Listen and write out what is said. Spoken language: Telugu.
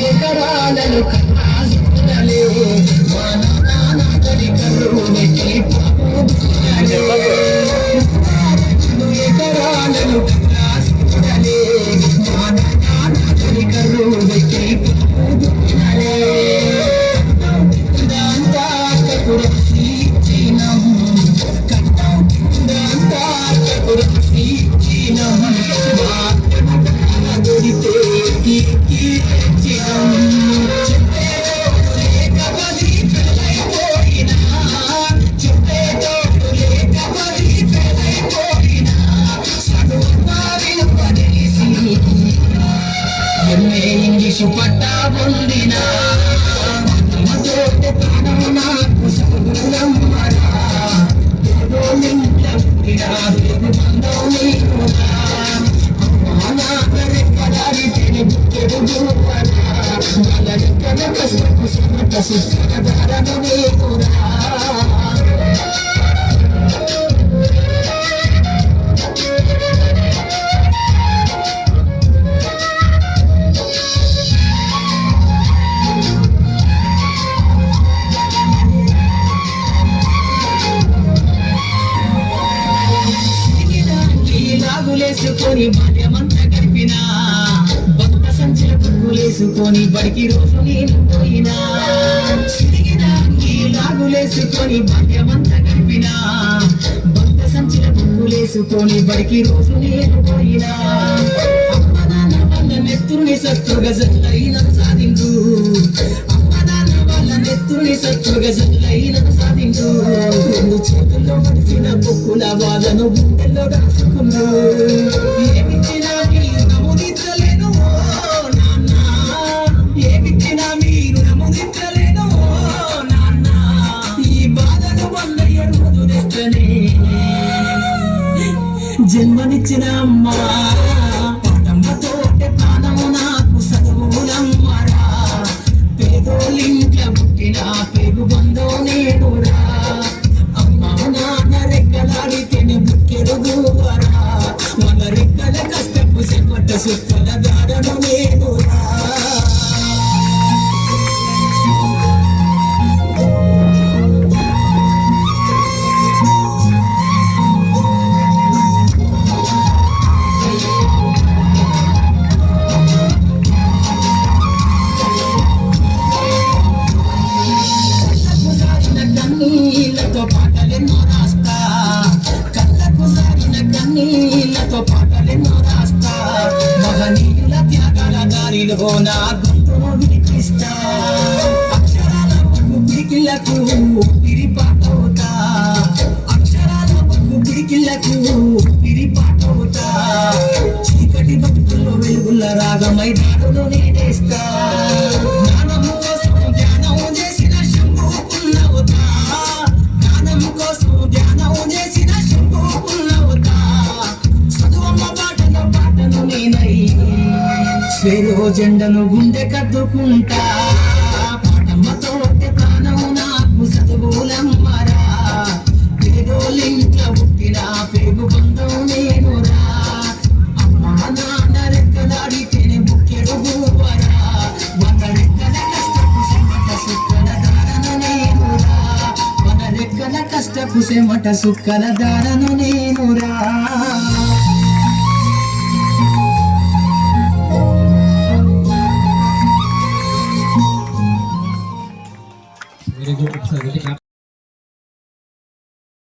ఎకరాలను కన్నాసుకునలే మన నాన్నగడి కర్రు నెట్టి ఎకరాలను కన్నాసుకునలే మన నాన్నగడి కర్రు నెట్టి ఇంగ్లీషు పట్టా పొందినా లాగులేసుకొని బాల్యమంతా గడిపినా బతుక సంచుల పువ్వులేసుకొని బడికి రోజు నేను పోయినా లాగులేసుకొని బాల్యమంతా గడిపినా బతుక సంచుల పువ్వులేసుకొని బడికి రోజు నేను పోయినా అమ్మ నాన్న వల్ల నెత్తురుని సత్తుగా జల్లైన సాధించు అమ్మ నాన్న వల్ల నెత్తురుని సత్తుగా జల్లైన సాధించు రెండు చేతుల్లో మడిసిన పొక్కుల బాధను గుండెల్లో దాచుకుందు ఏమిచ్చినా మీరు నముదించలేను నాన్న ఏమిచ్చినా మీరు నముదించలేను నాన్న ఈ బాధను వల్ల ఎరువదు తెస్తనే జన్మనిచ్చిన అమ్మా పాటమ్మతో ప్రాణము నాకు చదువులమ్మరా పేదోళ్ళింట్ల పుట్టిన పేరు బంధో నేనురా అమ్మా నాన్న రెక్కలాడితేనే ముక్కెరుగువరా మన రెక్కల కష్టపు చెమట సుక్కల దారను నేనురా కన్నీళ్ళతో పాటలెన్నో రాస్తా కళ్ళకు జారిన కన్నీళ్ళతో పాటలెన్నో రాస్తా మహనీయుల త్యాగాల దారిలో నా గొంతును వినిపిస్తా అక్షరాల ముగ్గు పిడికిళ్లకు పిరిపాటవుతా అక్షరాల ముగ్గు పిడికిళ్లకు పిరిపాటవుతా చీకటి బతుకుల్లో వెలుగుల రాగమై దారులు నేనేస్తా జ్ఞానము కోసం ధ్యానం చేసిన శంభుకున్నవుతా జ్ఞానం కోసం ధ్యానం చేసిన శంభుకున్నవుతా చదువమ్మ పాటను నేనై స్వేరో జెండను గుండె కద్దుకుంటా పాటమ్మతో ప్రాణం నాకు చదువులమ్మరా పేదోళ్ళింట్ల పుట్టిన పేగు బంధం నేనురా అమ్మా నాన్న రెక్కలాడితేనే ముక్కెడుగువరా మన రెక్కల కష్టపు చెమట సుక్కల దారను నేనురా మన రెక్కల కష్టపు చెమట సుక్కల దారను నేనురా